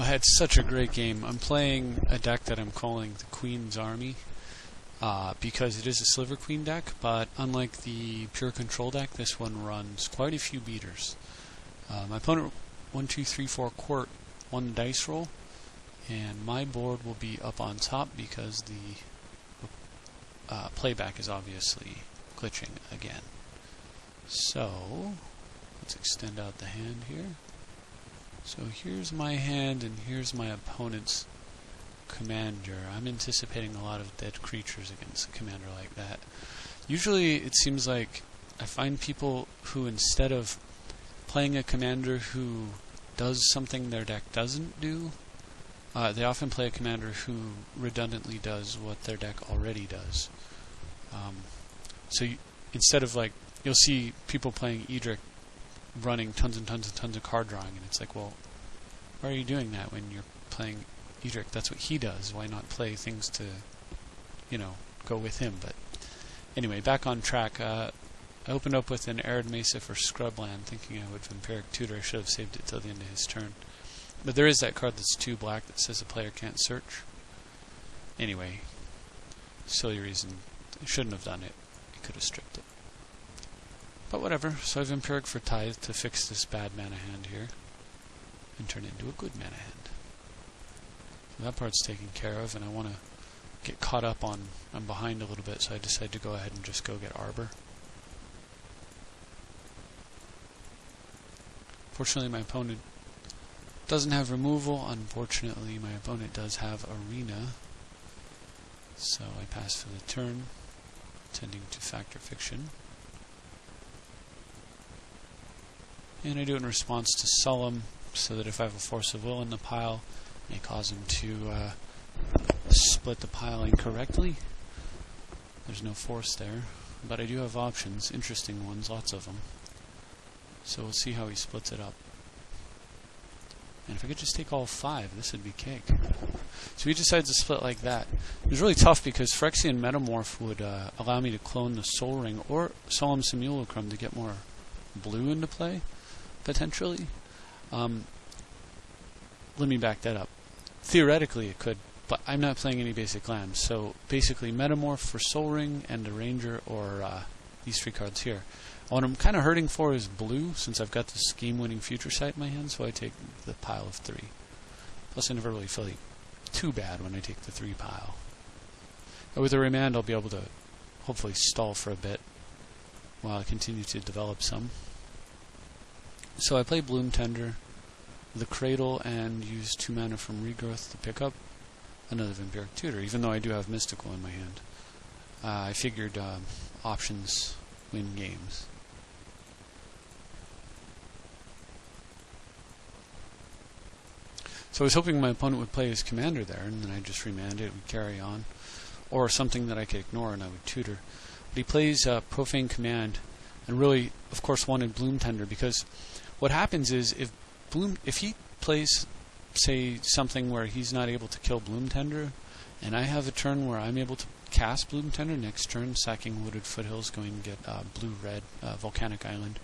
I had such a great game. I'm playing a deck that I'm calling the Queen's Army because it is a Sliver Queen deck, but unlike the pure control deck, this one runs quite a few beaters. My opponent 1, 2, 3, 4 court won the dice roll, and my board will be up on top because the playback is obviously glitching again. So let's extend out the hand here. So here's my hand and here's my opponent's commander. I'm anticipating a lot of dead creatures against a commander like that. Usually it seems like I find people who, instead of playing a commander who does something their deck doesn't do, they often play a commander who redundantly does what their deck already does. So instead of, like, you'll see people playing Edric running tons and tons and tons of card drawing, and it's like, well, why are you doing that when you're playing Edric? That's what he does. Why not play things to, you know, go with him? But anyway, back on track. I opened up with an Arid Mesa for Scrubland, thinking I would Vampiric Tutor. I should have saved it till the end of his turn. But there is that card that's 2 black that says the player can't search. Anyway, silly reason. I shouldn't have done it. I could have stripped it. But whatever, so I've Vampiric for Tithe to fix this bad mana hand here and turn it into a good mana hand. So that part's taken care of, and I want to get caught up on... I'm behind a little bit, so I decided to go ahead and just go get Arbor. Fortunately, my opponent doesn't have removal. Unfortunately, my opponent does have Arena. So I pass for the turn, tending to Fact or Fiction. And I do it in response to Solemn, so that if I have a Force of Will in the pile, it may cause him to split the pile incorrectly. There's no force there, but I do have options, interesting ones, lots of them. So we'll see how he splits it up. And if I could just take all 5, this would be cake. So he decides to split like that. It was really tough because Phyrexian Metamorph would allow me to clone the Soul Ring or Solemn Simulacrum to get more blue into play, potentially. Let me back that up. Theoretically it could, but I'm not playing any basic lands. So basically Metamorph for Soul Ring and a Ranger, or these 3 cards here. What I'm kind of hurting for is blue, since I've got this game-winning Future Sight in my hand, so I take the pile of 3. Plus I never really feel too bad when I take the 3 pile. And with a Remand I'll be able to hopefully stall for a bit while I continue to develop some. So I play Bloom Tender, the Cradle, and use 2 mana from Regrowth to pick up another Vampiric Tutor, even though I do have Mystical in my hand. I figured options win games. So I was hoping my opponent would play his commander there, and then I'd just remand it, it would carry on. Or something that I could ignore and I would tutor. But he plays Profane Command, and really, of course, wanted Bloom Tender, because what happens is, if he plays, say, something where he's not able to kill Bloom Tender, and I have a turn where I'm able to cast Bloom Tender, next turn, sacking Wooded Foothills, going to get blue-red Volcanic Island,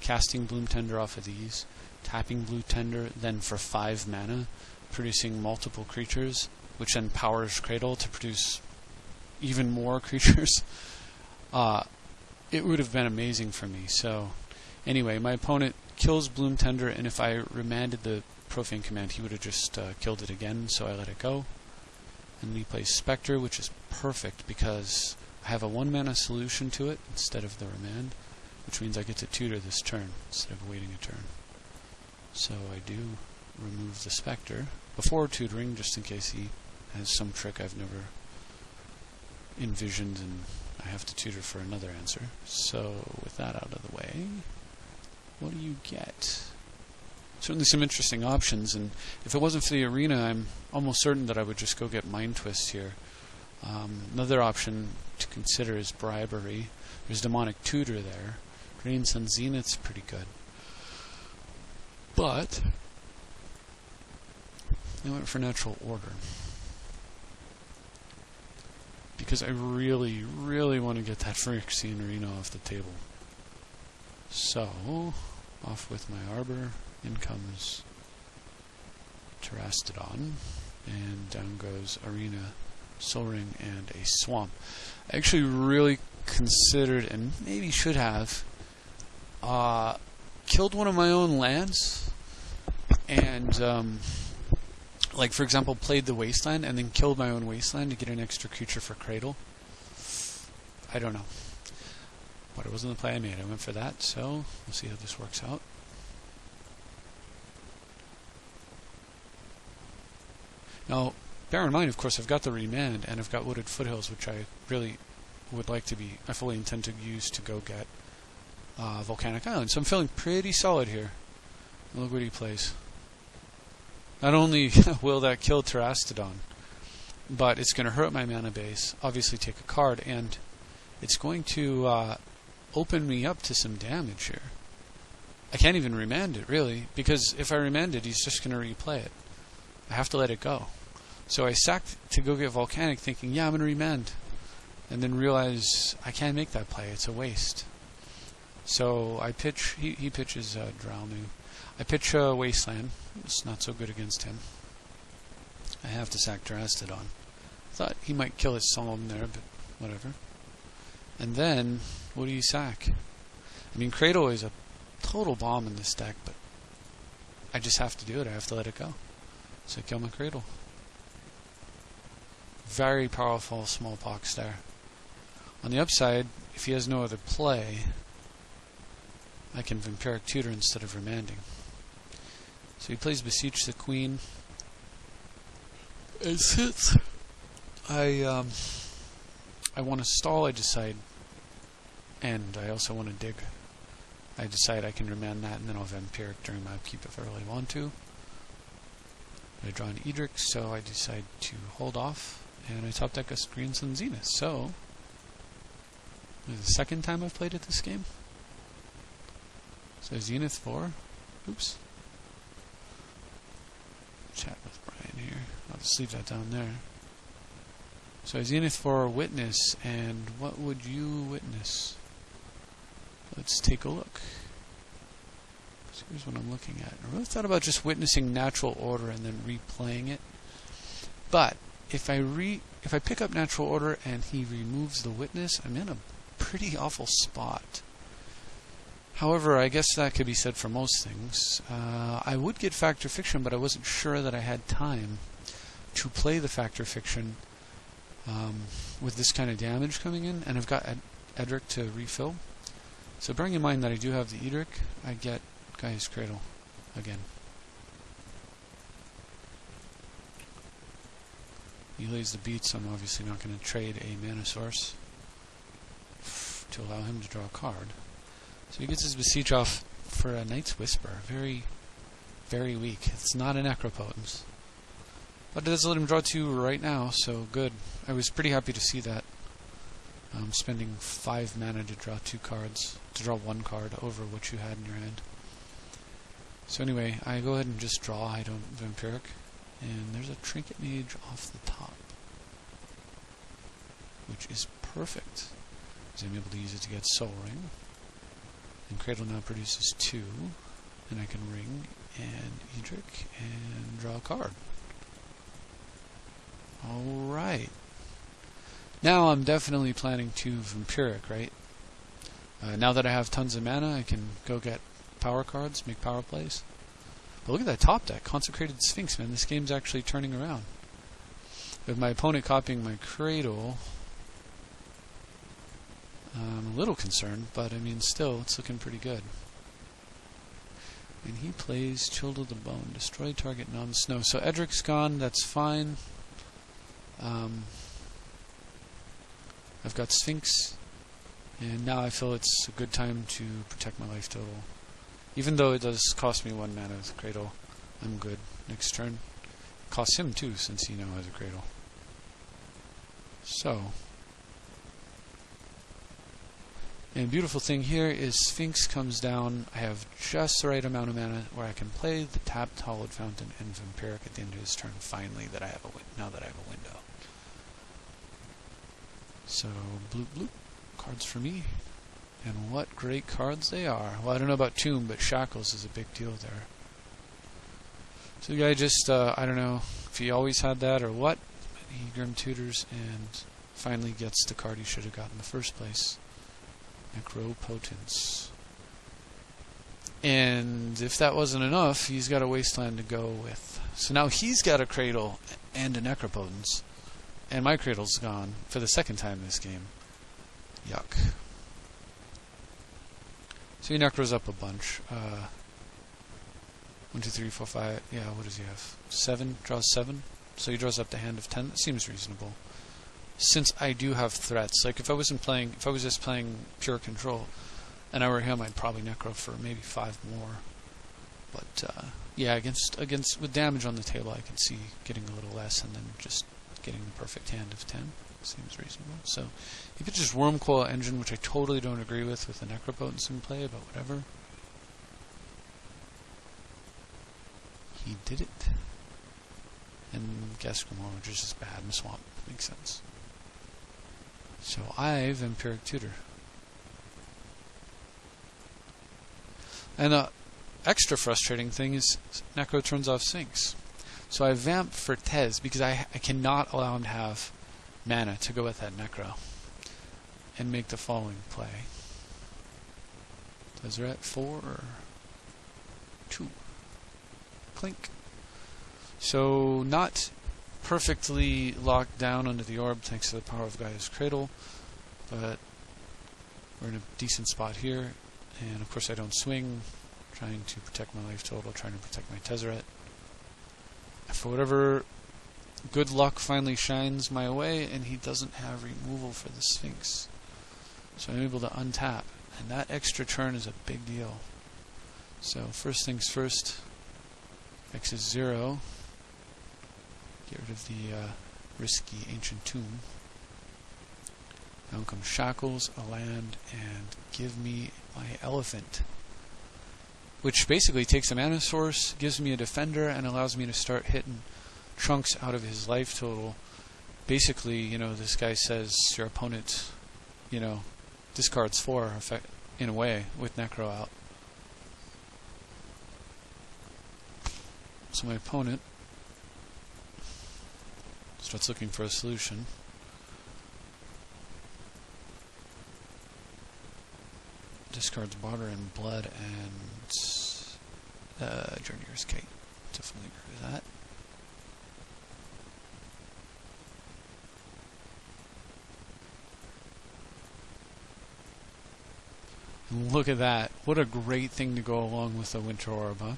casting Bloom Tender off of these, tapping Blue Tender, then for 5 mana, producing multiple creatures, which then powers Cradle to produce even more creatures. It would have been amazing for me. So, anyway, my opponent kills Bloom Tender, and if I remanded the Profane Command, he would have just killed it again, so I let it go. And he plays Spectre, which is perfect because I have a 1 mana solution to it instead of the remand, which means I get to tutor this turn instead of waiting a turn. So I do remove the Spectre before tutoring, just in case he has some trick I've never envisioned and I have to tutor for another answer. So with that out of the way, what do you get? Certainly some interesting options, and if it wasn't for the Arena, I'm almost certain that I would just go get Mind Twist here. Another option to consider is Bribery. There's Demonic Tutor there. Green Sun Zenith's pretty good. But I went for Natural Order, because I really, really want to get that Phyrexian Arena off the table. So, off with my Arbor, in comes Terastodon, and down goes Arena, Soul Ring, and a Swamp. I actually really considered, and maybe should have, killed one of my own lands, and like for example played the Wasteland and then killed my own Wasteland to get an extra creature for Cradle. I don't know, but it wasn't the play I made. I went for that, so we'll see how this works out. Now bear in mind, of course, I've got the Remand and I've got Wooded Foothills, which I really would like to be, I fully intend to use to go get Volcanic Island. So I'm feeling pretty solid here. Look what he plays. Not only will that kill Terastodon, but it's going to hurt my mana base, obviously take a card, and it's going to open me up to some damage here. I can't even remand it, really, because if I remand it, he's just going to replay it. I have to let it go. So I sacked to go get Volcanic thinking, yeah, I'm going to remand, and then realize I can't make that play. It's a waste. So I pitch, he pitches Drownu. I pitch Wasteland. It's not so good against him. I have to sack Terastodon. Thought he might kill his Solemn there, but whatever. And then, what do you sack? I mean, Cradle is a total bomb in this deck, but I just have to do it. I have to let it go. So I kill my Cradle. Very powerful Smallpox there. On the upside, if he has no other play, I can Vampiric Tutor instead of remanding. So he plays Beseech the Queen. And since I want to stall, I decide, and I also want to dig, I decide I can remand that, and then I'll Vampiric during my upkeep if I really want to. I draw an Edric, so I decide to hold off, and I top deck a Green Sun Zenith. So, this is the second time I've played it this game. So Zenith 4. Oops. Chat with Brian here. I'll just leave that down there. So Zenith 4 Witness, and what would you witness? Let's take a look. So here's what I'm looking at. I really thought about just witnessing Natural Order and then replaying it. But if I pick up Natural Order and he removes the Witness, I'm in a pretty awful spot. However, I guess that could be said for most things. I would get Factor Fiction, but I wasn't sure that I had time to play the Factor Fiction with this kind of damage coming in, and I've got Edric to refill. So bearing in mind that I do have the Edric, I get Gaia's Cradle again. He lays the beat, so I'm obviously not going to trade a mana source to allow him to draw a card. So he gets his Beseech off for a Night's Whisper. Very, very weak. It's not a Necropotence. But it does let him draw 2 right now, so good. I was pretty happy to see that. Spending 5 mana to draw 2 cards, to draw 1 card over what you had in your hand. So anyway, I go ahead and just draw. I don't Vampiric. And there's a Trinket Mage off the top, which is perfect, because I'm able to use it to get Soul Ring. And Cradle now produces 2, and I can ring and Edric and draw a card. Alright. Now I'm definitely planning to Vampiric, right? Now that I have tons of mana, I can go get power cards, make power plays. But look at that top deck, Consecrated Sphinx, man. This game's actually turning around. With my opponent copying my Cradle, I'm a little concerned, but I mean, still, it's looking pretty good. And he plays Chilled to the Bone, destroy target non-snow. So Edric's gone, that's fine. I've got Sphinx, and now I feel it's a good time to protect my life total. Even though it does cost me 1 mana with Cradle, I'm good. Next turn. Costs him 2, since he now has a Cradle. So, and beautiful thing here is Sphinx comes down. I have just the right amount of mana where I can play the tapped Hallowed Fountain and Vampiric at the end of his turn. Finally, now that I have a window. So bloop bloop, cards for me, and what great cards they are. Well, I don't know about Tomb, but Shackles is a big deal there. So the guy just, I don't know if he always had that or what, but he Grim Tutors and finally gets the card he should have got in the first place. Necropotence. And if that wasn't enough, he's got a Wasteland to go with. So now he's got a Cradle and a Necropotence. And my Cradle's gone for the second time this game. Yuck. So he Necros up a bunch. 1, 2, 3, 4, 5. Yeah, what does he have? 7? Draws 7? So he draws up the hand of 10. That seems reasonable. Since I do have threats, like if I was just playing pure control, and I were him, I'd probably Necro for maybe 5 more. But yeah, against with damage on the table, I can see getting a little less, and then just getting the perfect hand of 10 seems reasonable. So he pitches Wormcoil Engine, which I totally don't agree with the Necropotence in play, but whatever. He did it. And Gascomore, which is just bad in the swamp. Makes sense. So I've Vampiric Tutor. And the extra frustrating thing is Necro turns off Sphinx. So I vamp for Tez because I cannot allow him to have mana to go with that Necro. And make the following play. Tezzeret 4 or 2. Clink. So not perfectly locked down under the orb thanks to the power of Gaia's Cradle, but we're in a decent spot here. And of course I don't swing, trying to protect my life total, trying to protect my Tezzeret. For whatever good luck finally shines my way, and he doesn't have removal for the Sphinx. So I'm able to untap, and that extra turn is a big deal. So first things first, X is 0. Get rid of the risky Ancient Tomb. Down comes Shackles, a land, and give me my Elephant. Which basically takes a mana source, gives me a defender, and allows me to start hitting chunks out of his life total. Basically, you know, this guy says your opponent, you know, discards 4 in a way with Necro out. So my opponent starts looking for a solution. Discards Water and Blood and Journeyer's Kite. Definitely agree with that. And look at that. What a great thing to go along with the Winter Orb, huh?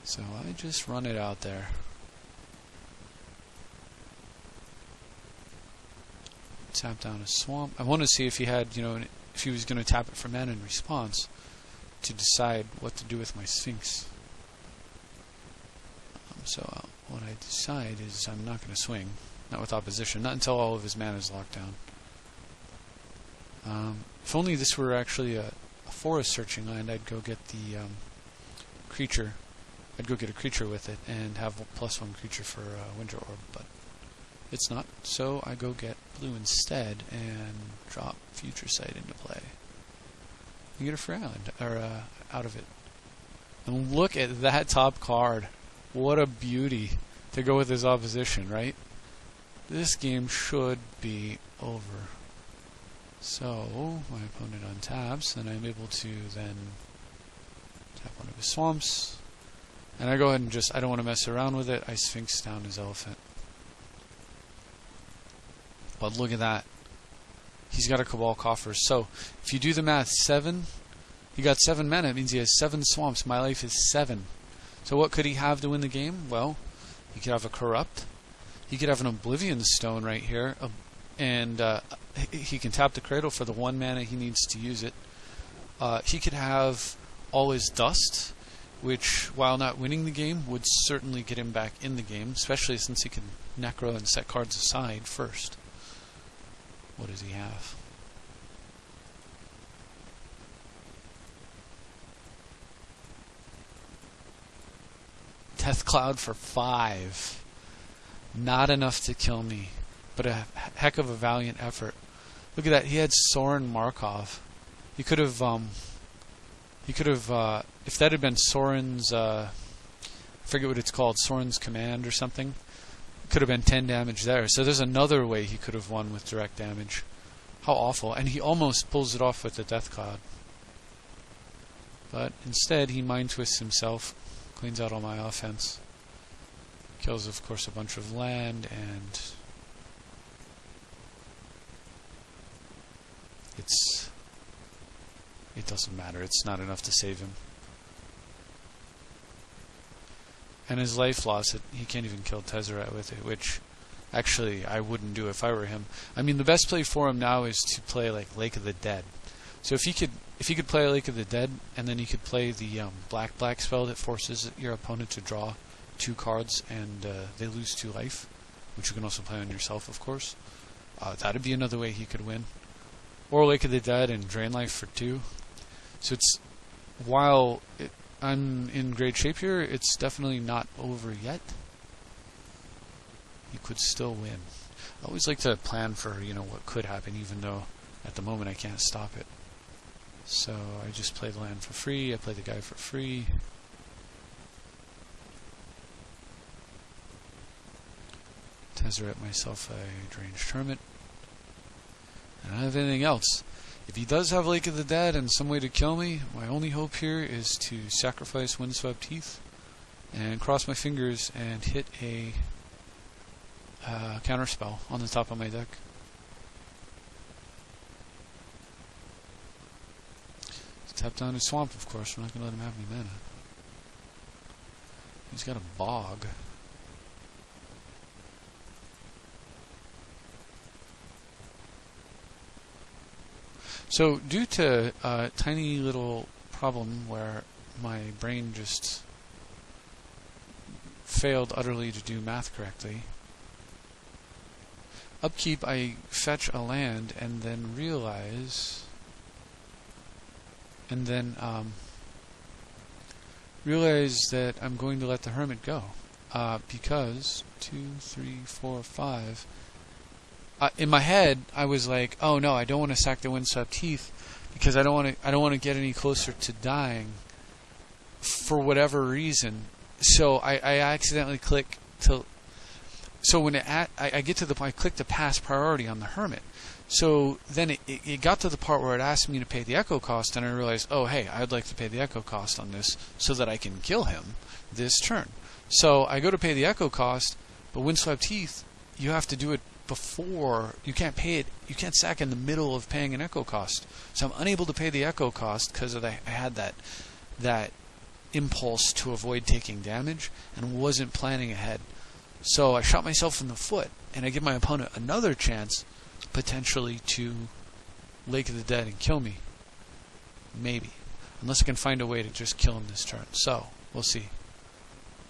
So I just run it out there. Tap down a Swamp. I want to see if he had, you know, if he was going to tap it for mana in response to decide what to do with my Sphinx. So what I decide is I'm not going to swing. Not with opposition. Not until all of his mana is locked down. If only this were actually a forest searching land, I'd go get the creature. I'd go get a creature with it and have a +1 creature for Winter Orb, but it's not. So I go get blue instead and drop Future Sight into play. You get a free island, or out of it. And look at that top card. What a beauty to go with his opposition, right? This game should be over. So my opponent untaps, and I'm able to then tap one of his swamps. And I go ahead and just, I don't want to mess around with it. I Sphinx down his Elephant. But look at that. He's got a Cabal Coffers. So if you do the math, 7, he got 7 mana. It means he has 7 swamps. My life is 7. So what could he have to win the game? Well, he could have a Corrupt. He could have an Oblivion Stone right here. And he can tap the Cradle for the 1 mana he needs to use it. He could have all his Dust, which, while not winning the game, would certainly get him back in the game, especially since he can Necro and set cards aside first. What does he have? Death Cloud for 5. Not enough to kill me, but a heck of a valiant effort. Look at that. He had Sorin Markov. He could have, if that had been Sorin's, I forget what it's called, Soren's Command or something. Could have been 10 damage there. So there's another way he could have won with direct damage. How awful. And he almost pulls it off with the Death Cloud. But instead, he Mind Twists himself, cleans out all my offense. Kills, of course, a bunch of land, and it doesn't matter. It's not enough to save him. And his life loss, he can't even kill Tezzeret with it, which actually I wouldn't do if I were him. I mean, the best play for him now is to play like Lake of the Dead. So if he could play Lake of the Dead, and then he could play the black spell that forces your opponent to draw 2 cards and they lose 2 life, which you can also play on yourself, of course. That'd be another way he could win. Or Lake of the Dead and drain life for 2. So it's, while I'm in great shape here, it's definitely not over yet. You could still win. I always like to plan for, what could happen, even though at the moment I can't stop it. So I just play the land for free, I play the guy for free. Tezzeret myself a Deranged Hermit. And I don't have anything else. If he does have Lake of the Dead and some way to kill me, my only hope here is to sacrifice Windswept Heath and cross my fingers and hit a counterspell on the top of my deck. Tap down his swamp, of course. We're not going to let him have any mana. He's got a bog. So, due to a tiny little problem where my brain just failed utterly to do math correctly, upkeep I fetch a land and then realize that I'm going to let the Hermit go, because 2, 3, 4, 5. In my head, I was like, "Oh no, I don't want to sack the Windswept Heath because I don't want to get any closer to dying for whatever reason." So I accidentally click to. So when I get to the point, I click to pass priority on the Hermit. So then it got to the part where it asked me to pay the Echo cost, and I realized, oh hey, I'd like to pay the Echo cost on this so that I can kill him this turn. So I go to pay the Echo cost, but Windswept Heath, you have to do it before. You can't pay it. You can't sack in the middle of paying an Echo cost. So I'm unable to pay the Echo cost because I had that impulse to avoid taking damage and wasn't planning ahead. So I shot myself in the foot, and I give my opponent another chance potentially to Lake of the Dead and kill me. Maybe. Unless I can find a way to just kill him this turn. So, we'll see.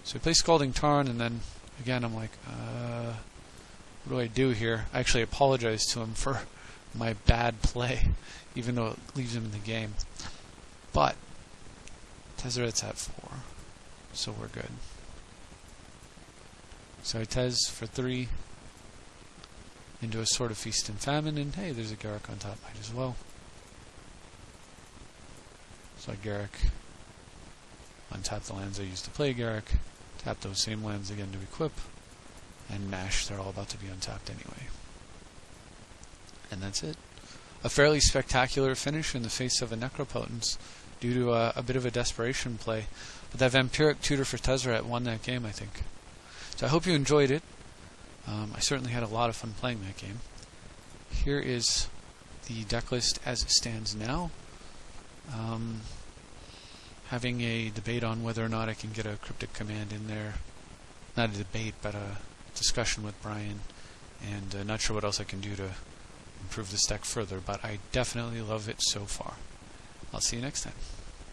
So I play Scalding Tarn, and then, again, I'm like, what do I do here? I actually apologize to him for my bad play, even though it leaves him in the game. But, Tezzeret's at 4, so we're good. So I Tez for 3 into a Sword of Feast and Famine, and hey, there's a Garruk on top, might as well. So I Garruk, untap the lands I used to play Garruk, tap those same lands again to equip, and mash. They're all about to be untapped anyway. And that's it. A fairly spectacular finish in the face of a Necropotence due to a bit of a desperation play. But that Vampiric Tutor for Tezzeret won that game, I think. So I hope you enjoyed it. I certainly had a lot of fun playing that game. Here is the deck list as it stands now. Having a debate on whether or not I can get a Cryptic Command in there. Not a debate, but a discussion with Brian. And not sure what else I can do to improve this deck further, but I definitely love it so far. I'll see you next time.